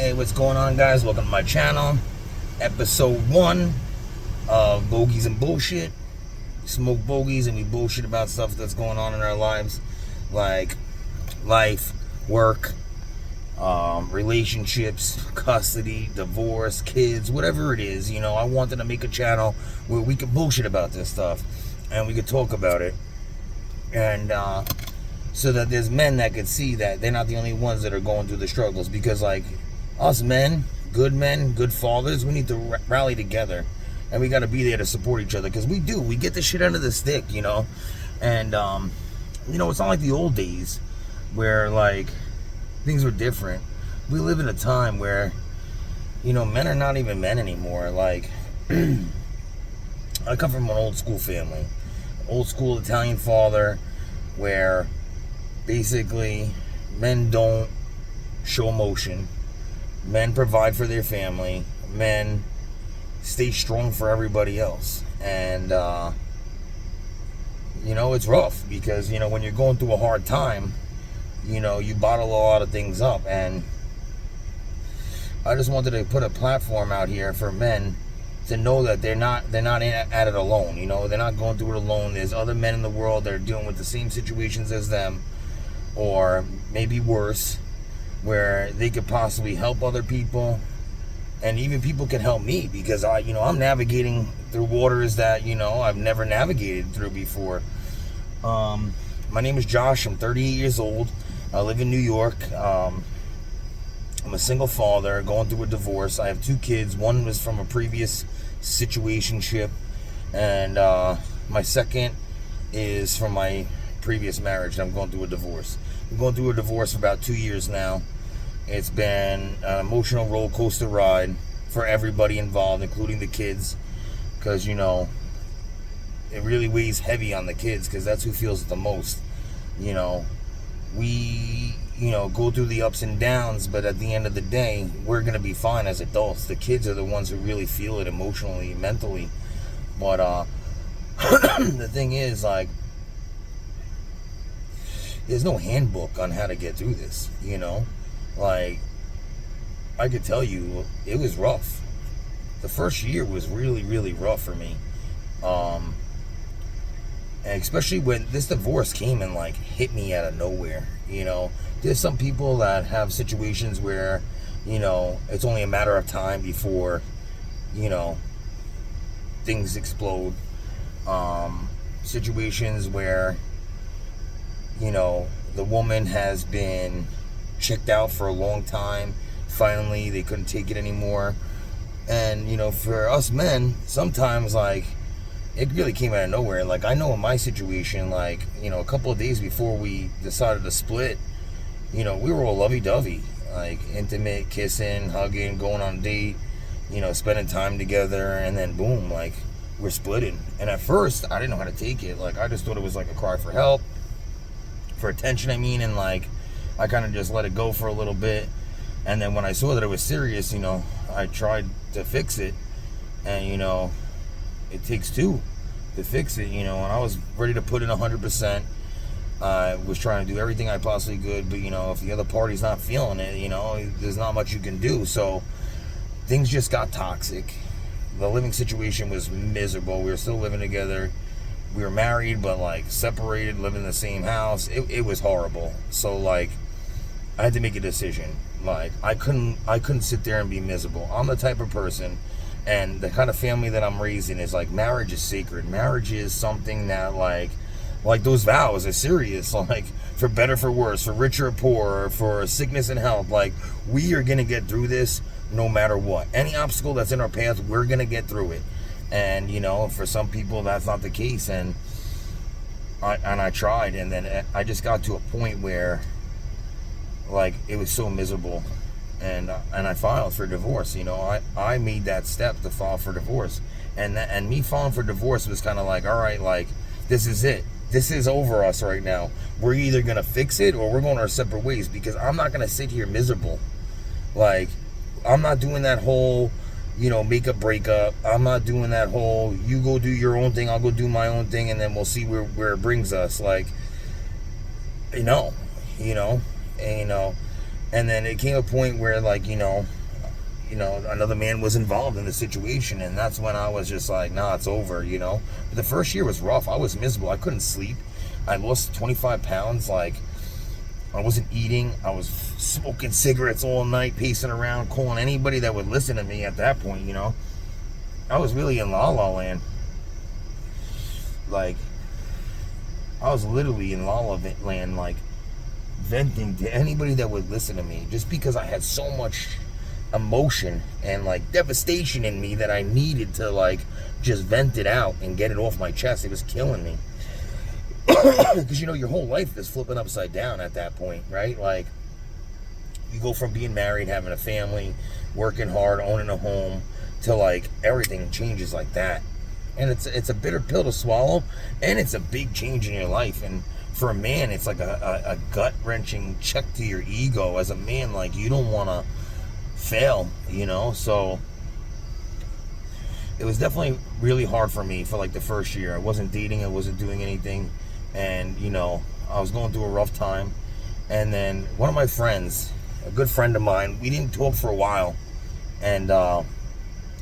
Hey, what's going on, guys? Welcome to my channel. Episode 1 of Bogeys and Bullshit. We smoke bogeys and we bullshit about stuff that's going on in our lives, like life, work, relationships, custody, divorce, kids, whatever it is. You know, I wanted to make a channel where we could bullshit about this stuff and we could talk about it. And so that there's men that could see that they're not the only ones that are going through the struggles. Because, like, us men, good fathers, we need to rally together. And we got to be there to support each other. Because we do. We get the shit under the stick, you know. And, you know, it's not like the old days where, like, things were different. We live in a time where, you know, men are not even men anymore. Like, I come from an old school family. Old school Italian father, where basically men don't show emotion. Men provide for their family. Men stay strong for everybody else. And, you know, it's rough because, you know, when you're going through a hard time, you know, you bottle a lot of things up. And I just wanted to put a platform out here for men to know that they're not at it alone. You know, they're not going through it alone. There's other men in the world that are dealing with the same situations as them, or maybe worse, where they could possibly help other people, and even people can help me because I'm navigating through waters that, you know, I've never navigated through before. My name is Josh. I'm 38 years old. I live in New York. I'm a single father going through a divorce. I have 2 kids. One was from a previous situationship, and my second is from my previous marriage. I'm going through a divorce. I'm going through a divorce for about 2 years now. It's been an emotional roller coaster ride for everybody involved, including the kids, because, you know, it really weighs heavy on the kids because that's who feels it the most. You know, we, you know, go through the ups and downs, but at the end of the day, we're going to be fine as adults. The kids are the ones who really feel it emotionally, mentally. But the thing is, like, there's no handbook on how to get through this, you know? Like, I could tell you, it was rough. The first year was really, really rough for me. And especially when this divorce came and, like, hit me out of nowhere, you know? There's some people that have situations where, you know, it's only a matter of time before, you know, things explode. Situations where, you know, the woman has been checked out for a long time. Finally, they couldn't take it anymore. And, you know, for us men, sometimes, like, it really came out of nowhere. Like, I know in my situation, like, you know, a couple of days before we decided to split, you know, we were all lovey-dovey. Like, intimate, kissing, hugging, going on a date, you know, spending time together, and then boom, like, we're splitting. And at first, I didn't know how to take it. Like, I just thought it was like a cry for help, for attention, I mean, and, like, I kind of just let it go for a little bit. And then when I saw that it was serious, you know, I tried to fix it. And, you know, it takes 2 to fix it, you know, and I was ready to put in 100%. I was trying to do everything I possibly could, but, you know, if the other party's not feeling it, you know, there's not much you can do. So things just got toxic. The living situation was miserable. We were still living together. We were married, but, like, separated, living in the same house. It was horrible. So, like, I had to make a decision. Like, I couldn't sit there and be miserable. I'm the type of person, and the kind of family that I'm raising is, like, marriage is sacred. Marriage is something that, like those vows are serious. Like, for better, for worse, for richer or poor, for sickness and health. Like, we are going to get through this no matter what. Any obstacle that's in our path, we're going to get through it. And, you know, for some people, that's not the case. And I tried, and then I just got to a point where, like, it was so miserable, and I filed for divorce. You know, I made that step to file for divorce, and me filing for divorce was kind of like, all right, like, this is it. This is over us right now. We're either gonna fix it or we're going our separate ways, because I'm not gonna sit here miserable. Like, I'm not doing that whole, you know, make up, break up. I'm not doing that whole, you go do your own thing, I'll go do my own thing, and then we'll see where it brings us. Like, you know, and, you know, And then it came a point where, like, another man was involved in the situation, and that's when I was just like, nah, it's over. But the first year was rough. I was miserable. I couldn't sleep. I lost 25 pounds. Like, I wasn't eating. I was smoking cigarettes all night, pacing around, calling anybody that would listen to me at that point. I was really in la la land. Like, I was literally in la la land, like, venting to anybody that would listen to me, just because I had so much emotion and, like, devastation in me that I needed to, like, just vent it out and get it off my chest. It was killing me. Because, your whole life is flipping upside down at that point, right? Like, you go from being married, having a family, working hard, owning a home, to, like, everything changes like that. And it's a bitter pill to swallow, and it's a big change in your life. And for a man, it's like a gut-wrenching check to your ego. As a man, like, you don't want to fail, So it was definitely really hard for me for, like, the first year. I wasn't dating, I wasn't doing anything, and I was going through a rough time. And then one of my friends, a good friend of mine, we didn't talk for a while, and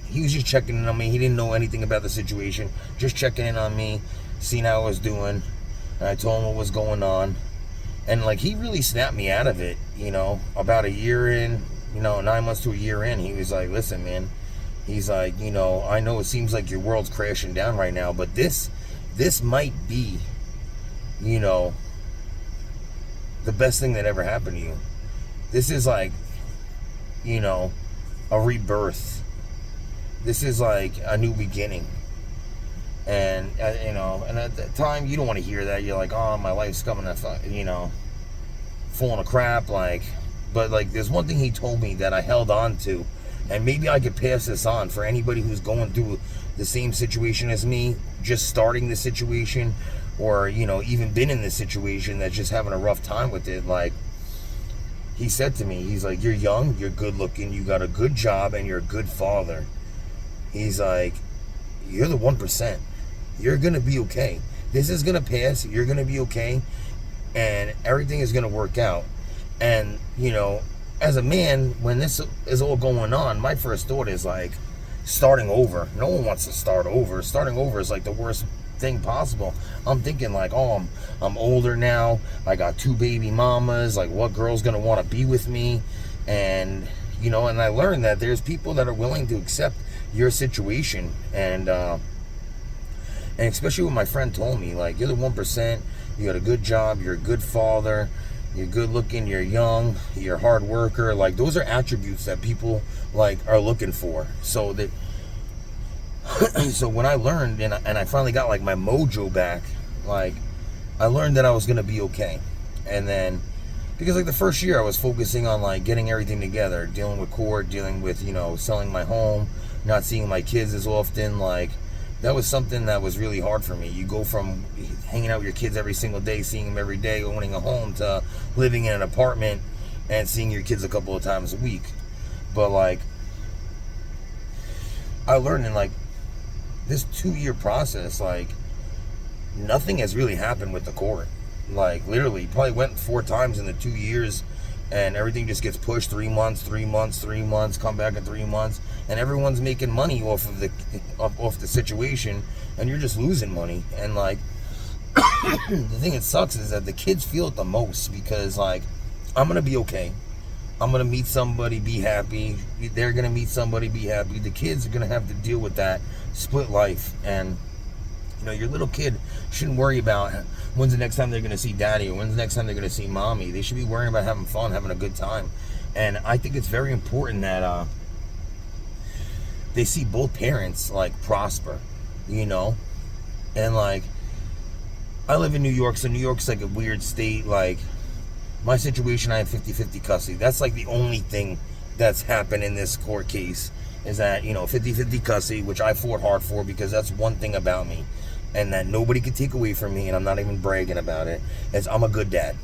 he was just checking in on me. He didn't know anything about the situation, just checking in on me, seeing how I was doing. And I told him what was going on, and, like, he really snapped me out of it. About a year in, 9 months to a year in, he was like, listen, man, he's like, I know it seems like your world's crashing down right now, but this might be, the best thing that ever happened to you. This is like, a rebirth. This is like a new beginning. And, and at the time, you don't want to hear that. You're like, oh, my life's coming to, falling to crap, like. But, like, there's one thing he told me that I held on to, and maybe I could pass this on for anybody who's going through the same situation as me, just starting the situation, or, even been in this situation that's just having a rough time with it. Like, he said to me, he's like, you're young, you're good looking, you got a good job, and you're a good father. He's like, you're the 1%. You're going to be okay. This is going to pass. You're going to be okay. And everything is going to work out. And, as a man, when this is all going on, my first thought is, like, starting over. No one wants to start over. Starting over is, like, the worst thing possible. I'm thinking, like, oh, I'm older now. I got 2 baby mamas. Like, what girl's going to want to be with me? And, and I learned that there's people that are willing to accept your situation. And especially when my friend told me, like, you're the 1%, you got a good job, you're a good father, you're good looking, you're young, you're a hard worker. Like, those are attributes that people, like, are looking for. So that, so when I learned, and I finally got, like, my mojo back, like, I learned that I was going to be okay. And then, because, like, the first year I was focusing on, like, getting everything together, dealing with court, dealing with, selling my home, not seeing my kids as often. Like, that was something that was really hard for me. You go from hanging out with your kids every single day, seeing them every day, owning a home, to living in an apartment and seeing your kids a couple of times a week. But, like, I learned in, like, this 2-year process, like, nothing has really happened with the court. Like, literally, probably went 4 times in the 2 years, and everything just gets pushed 3 months, 3 months, 3 months, come back in 3 months, and everyone's making money off of the situation, and you're just losing money. And, like, the thing that sucks is that the kids feel it the most, because, like, I'm gonna be okay. I'm gonna meet somebody, be happy. They're gonna meet somebody, be happy. The kids are gonna have to deal with that split life. And, your little kid shouldn't worry about when's the next time they're going to see daddy, or when's the next time they're going to see mommy. They should be worrying about having fun, having a good time. And I think it's very important that they see both parents, like, prosper, And, like, I live in New York, so New York's, like, a weird state. Like, my situation, I have 50-50 custody. That's, like, the only thing that's happened in this court case, is that, 50-50 custody, which I fought hard for, because that's one thing about me, and that nobody could take away from me, and I'm not even bragging about it, is I'm a good dad.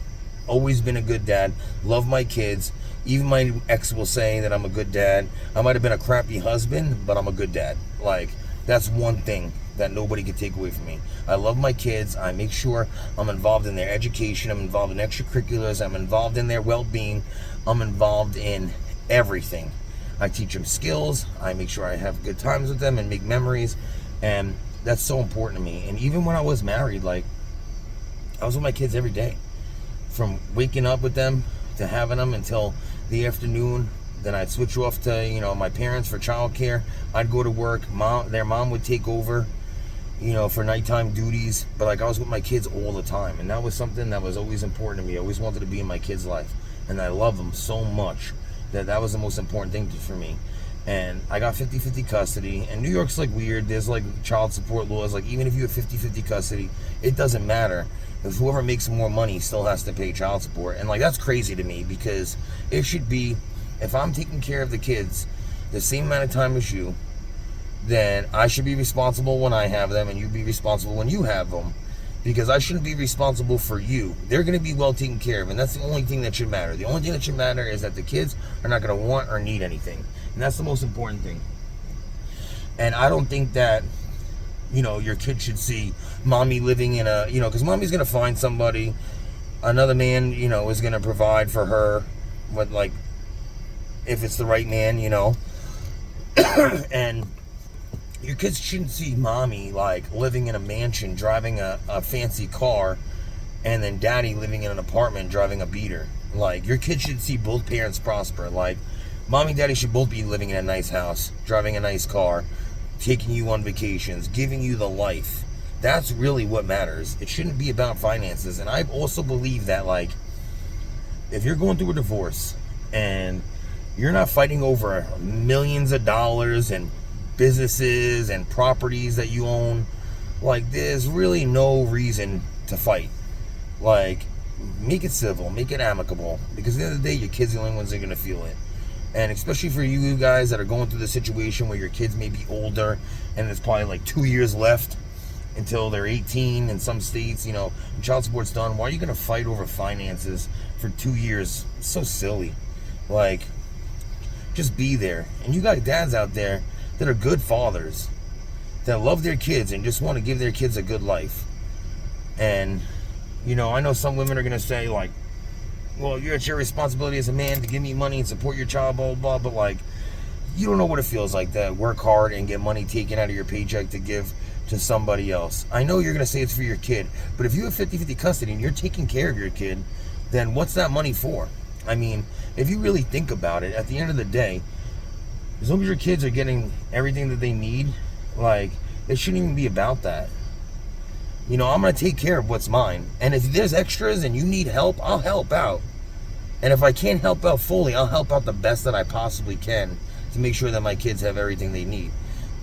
Always been a good dad. Love my kids. Even my ex will say that I'm a good dad. I might have been a crappy husband, but I'm a good dad. Like, that's one thing that nobody could take away from me. I love my kids. I make sure I'm involved in their education. I'm involved in extracurriculars. I'm involved in their well-being. I'm involved in everything. I teach them skills. I make sure I have good times with them and make memories. And that's so important to me. And even when I was married, like, I was with my kids every day. From waking up with them to having them until the afternoon. Then I'd switch off to, my parents for childcare. I'd go to work. Their mom would take over, for nighttime duties. But like, I was with my kids all the time. And that was something that was always important to me. I always wanted to be in my kids' life. And I love them so much that was the most important thing for me. And I got 50-50 custody. And New York's like weird. There's like child support laws. Like, even if you have 50-50 custody, it doesn't matter. If whoever makes more money still has to pay child support. And like, that's crazy to me, because it should be, if I'm taking care of the kids the same amount of time as you, then I should be responsible when I have them, and you be responsible when you have them. Because I shouldn't be responsible for you. They're going to be well taken care of, and that's the only thing that should matter. The only thing that should matter is that the kids are not going to want or need anything. And that's the most important thing. And I don't think that, your kid should see mommy living in a, because mommy's going to find somebody, another man, is going to provide for her, but like, if it's the right man, and your kids shouldn't see mommy like living in a mansion, driving a fancy car, and then daddy living in an apartment driving a beater. Like, your kids should see both parents prosper. Like, mommy and daddy should both be living in a nice house, driving a nice car, taking you on vacations, giving you the life. That's really what matters. It shouldn't be about finances. And I also believe that, like, if you're going through a divorce and you're not fighting over millions of dollars and businesses and properties that you own, like, there's really no reason to fight. Like, make it civil, make it amicable, because at the end of the day, your kids are the only ones that are going to feel it. And especially for you guys that are going through the situation where your kids may be older and there's probably like 2 years left until they're 18 in some states, and child support's done. Why are you going to fight over finances for 2 years? It's so silly. Like, just be there. And you got dads out there that are good fathers, that love their kids and just want to give their kids a good life. And, I know some women are going to say, like, well, it's your responsibility as a man to give me money and support your child, blah, blah, blah. But, like, you don't know what it feels like to work hard and get money taken out of your paycheck to give to somebody else. I know you're going to say it's for your kid, but if you have 50-50 custody and you're taking care of your kid, then what's that money for? I mean, if you really think about it, at the end of the day, as long as your kids are getting everything that they need, like, it shouldn't even be about that. I'm going to take care of what's mine. And if there's extras and you need help, I'll help out. And if I can't help out fully, I'll help out the best that I possibly can to make sure that my kids have everything they need.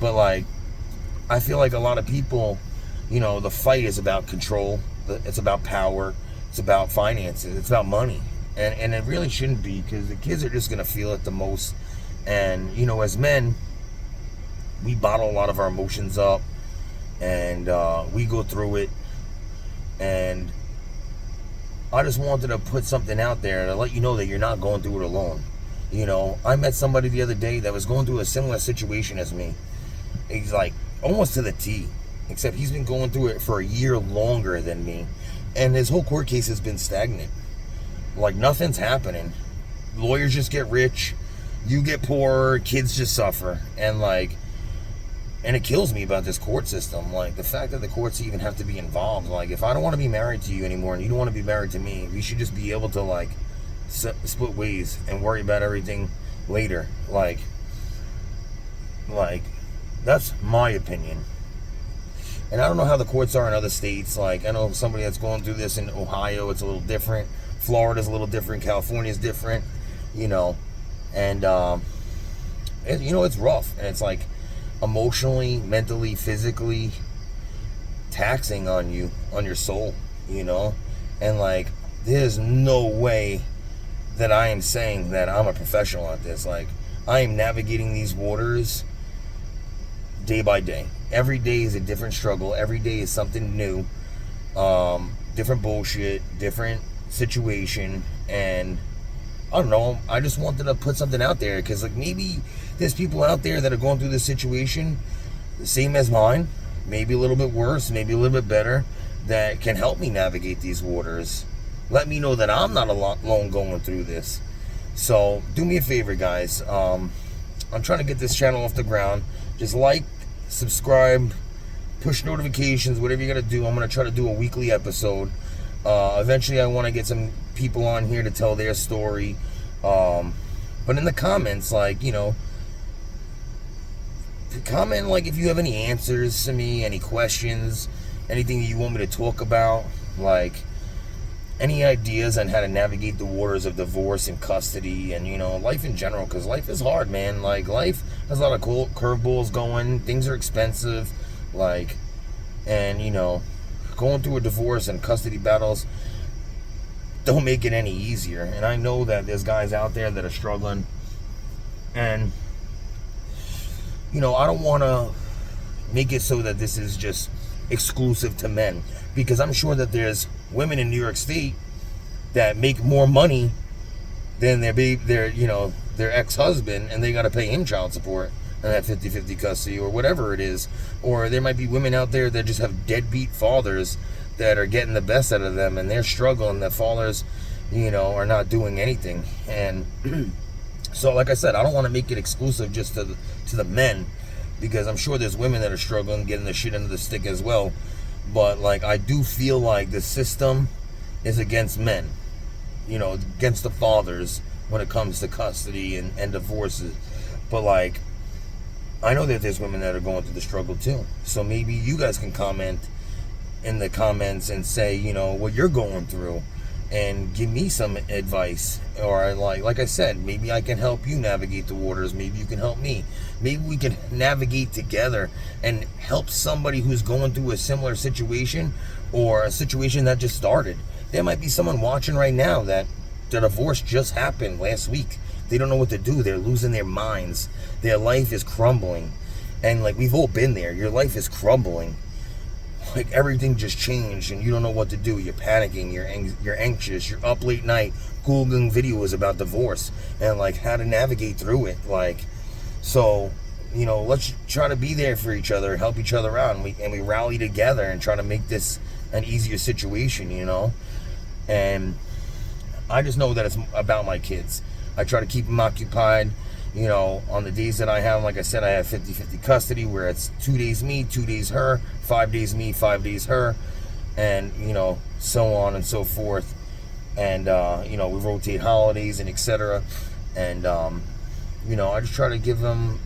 But, like, I feel like a lot of people, the fight is about control. It's about power. It's about finances. It's about money. And it really shouldn't be, because the kids are just going to feel it the most. And, as men, we bottle a lot of our emotions up, and we go through it. And I just wanted to put something out there to let you know that you're not going through it alone. I met somebody the other day that was going through a similar situation as me. He's like almost to the T, except he's been going through it for a year longer than me. And his whole court case has been stagnant. Like, nothing's happening. Lawyers just get rich, you get poorer, kids just suffer. And it kills me about this court system. Like, the fact that the courts even have to be involved. Like, if I don't want to be married to you anymore and you don't want to be married to me, we should just be able to, like, split ways and worry about everything later. Like, that's my opinion. And I don't know how the courts are in other states. Like, I know somebody that's going through this in Ohio, it's a little different. Florida's a little different. California's different, And, it's rough. And it's, like, emotionally, mentally, physically taxing on you, on your soul, And, like, there's no way that I am saying that I'm a professional at this. Like, I am navigating these waters day by day. Every day is a different struggle. Every day is something new. Different bullshit, different situation. And I don't know, I just wanted to put something out there, because, like, maybe there's people out there that are going through this situation the same as mine, maybe a little bit worse, maybe a little bit better, that can help me navigate these waters. Let me know that I'm not alone going through this. So do me a favor, guys. I'm trying to get this channel off the ground. Just like, subscribe, push notifications, whatever you gotta do. I'm gonna try to do a weekly episode. Eventually I want to get some people on here to tell their story. But in the comments, like, comment like if you have any answers to me, any questions, anything that you want me to talk about, like any ideas on how to navigate the waters of divorce and custody and, life in general, because life is hard, man. Like, life has a lot of cool curveballs going. Things are expensive, like, and, going through a divorce and custody battles don't make it any easier. And I know that there's guys out there that are struggling, and, I don't want to make it so that this is just exclusive to men, because I'm sure that there's women in New York State that make more money than their ex-husband, and they got to pay him child support and that 50-50 custody or whatever it is. Or there might be women out there that just have deadbeat fathers that are getting the best out of them, and they're struggling. The fathers, are not doing anything. And so, like I said, I don't want to make it exclusive just to the men, because I'm sure there's women that are struggling, getting the shit under the stick as well. But, like, I do feel like the system is against men, against the fathers when it comes to custody and divorces. But, like, I know that there's women that are going through the struggle too. So maybe you guys can comment in the comments and say, what you're going through, and give me some advice. Or like I said, maybe I can help you navigate the waters. Maybe you can help me. Maybe we can navigate together and help somebody who's going through a similar situation, or a situation that just started. There might be someone watching right now that the divorce just happened last week. They don't know what to do. They're losing their minds. Their life is crumbling. And, like, we've all been there. Your life is crumbling. Like, everything just changed, and you don't know what to do. You're panicking. You're anxious. You're up late night Googling videos about divorce and, like, how to navigate through it. Like, so, let's try to be there for each other, help each other out, and we rally together and try to make this an easier situation, And I just know that it's about my kids. I try to keep them occupied. On the days that I have, like I said, I have 50-50 custody, where it's 2 days me, 2 days her, 5 days me, 5 days her, and, so on and so forth. And, we rotate holidays and etc. And, I just try to give them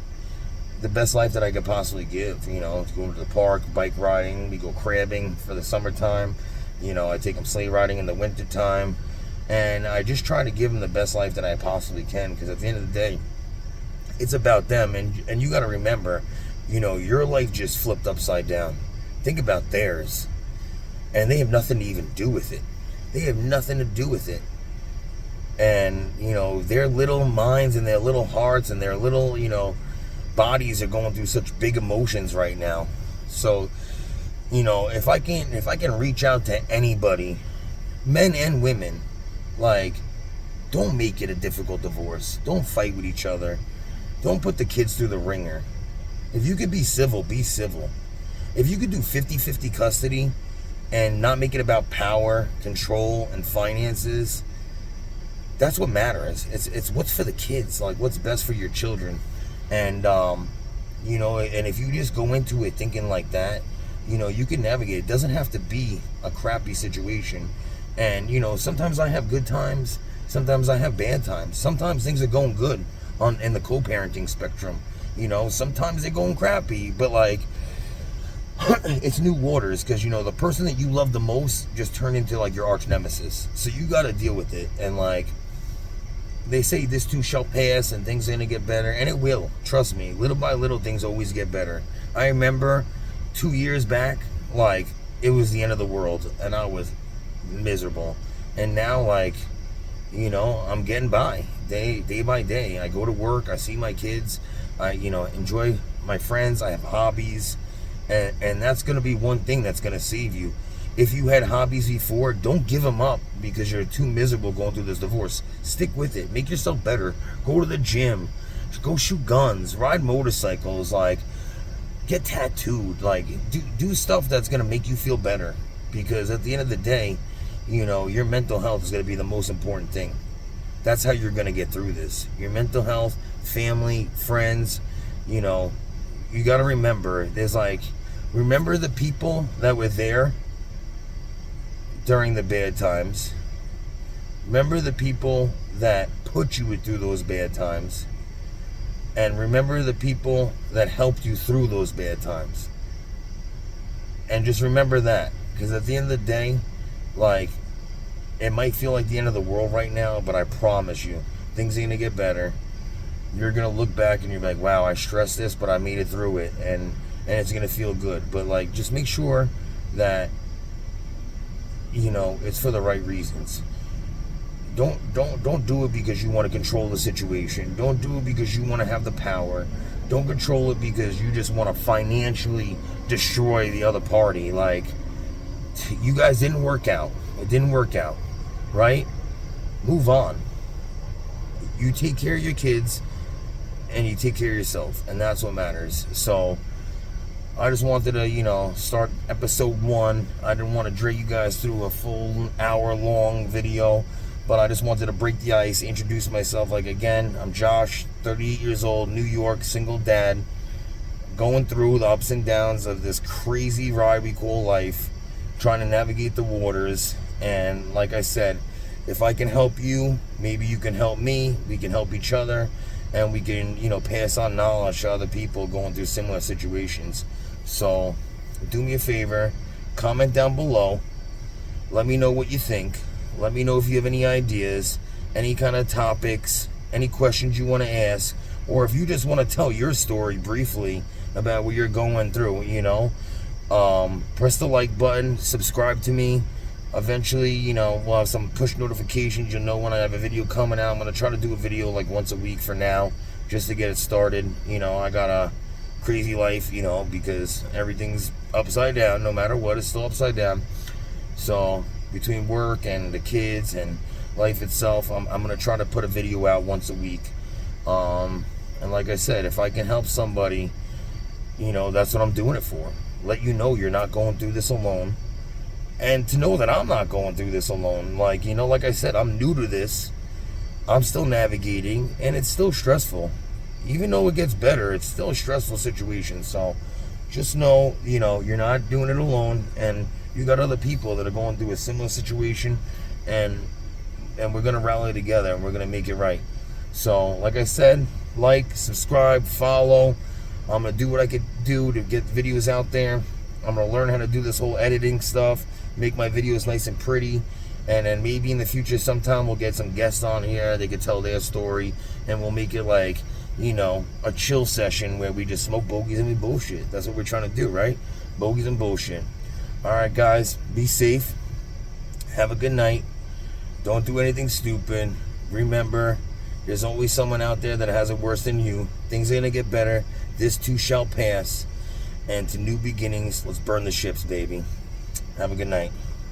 the best life that I could possibly give, go to the park, bike riding, we go crabbing for the summertime, I take them sleigh riding in the wintertime, and I just try to give them the best life that I possibly can, because at the end of the day, it's about them. And you got to remember, your life just flipped upside down. Think about theirs, and they have nothing to even do with it. They have nothing to do with it. And, their little minds and their little hearts and their little, bodies are going through such big emotions right now. So, if I can reach out to anybody, men and women, like, don't make it a difficult divorce. Don't fight with each other. Don't put the kids through the ringer. If you could be civil, be civil. If you could do 50-50 custody and not make it about power, control, and finances, that's what matters. It's what's for the kids, like what's best for your children. And, and if you just go into it thinking like that, you can navigate. It doesn't have to be a crappy situation. And, sometimes I have good times. Sometimes I have bad times. Sometimes things are going good in the co-parenting spectrum. Sometimes they're going crappy, but, like, it's new waters, because, the person that you love the most just turned into, like, your arch nemesis. So you got to deal with it. And, like, they say this too shall pass and things are going to get better, and it will. Trust me. Little by little, things always get better. I remember 2 years back, like, it was the end of the world, and I was miserable. And now, like, I'm getting by day by day. I go to work, I see my kids, I enjoy my friends, I have hobbies, and that's going to be one thing that's going to save you. If you had hobbies before, don't give them up because you're too miserable going through this divorce. Stick with it. Make yourself better. Go to the gym, go shoot guns, ride motorcycles, like, get tattooed, like, do stuff that's going to make you feel better, because at the end of the day, your mental health is going to be the most important thing. That's how you're going to get through this. Your mental health, family, friends, you know, you got to remember, remember the people that were there during the bad times. Remember the people that put you through those bad times. And remember the people that helped you through those bad times. And just remember that. Because at the end of the day, it might feel like the end of the world right now, but I promise you, things are going to get better. You're going to look back and you're like, wow, I stressed this, but I made it through it. And it's going to feel good. But, just make sure that, it's for the right reasons. Don't do it because you want to control the situation. Don't do it because you want to have the power. Don't control it because you just want to financially destroy the other party. You guys didn't work out. It didn't work out, right? Move on. You take care of your kids and you take care of yourself, and that's what matters. So I just wanted to, start episode 1. I didn't want to drag you guys through a full hour-long video, but I just wanted to break the ice, introduce myself. Again, I'm Josh, 38 years old, New York, single dad, going through the ups and downs of this crazy ride we call life, trying to navigate the waters. And like I said, if I can help you, maybe you can help me. We can help each other, and we can, pass on knowledge to other people going through similar situations. So do me a favor, comment down below. Let me know what you think. Let me know if you have any ideas, any kind of topics, any questions you want to ask, or if you just want to tell your story briefly about what you're going through, press the like button, subscribe to me. Eventually, we'll have some push notifications. You'll know when I have a video coming out. I'm going to try to do a video once a week for now, just to get it started. I got a crazy life, because everything's upside down. No matter what, it's still upside down. So between work and the kids and life itself, I'm going to try to put a video out once a week. And like I said, if I can help somebody, that's what I'm doing it for. Let you know you're not going through this alone. And to know that I'm not going through this alone. Like I said, I'm new to this. I'm still navigating, and it's still stressful. Even though it gets better, it's still a stressful situation. So just know, you're not doing it alone, and you got other people that are going through a similar situation, and we're going to rally together, and we're going to make it right. So, like I said, subscribe, follow. I'm going to do what I could do to get videos out there. I'm going to learn how to do this whole editing stuff, make my videos nice and pretty, and then maybe in the future sometime we'll get some guests on here. They could tell their story, and we'll make it a chill session where we just smoke bogeys and we bullshit. That's what we're trying to do, right? Bogeys and bullshit. Alright guys, be safe. Have a good night. Don't do anything stupid. Remember, there's always someone out there that has it worse than you. Things are going to get better. This too shall pass. And to new beginnings, let's burn the ships, baby. Have a good night.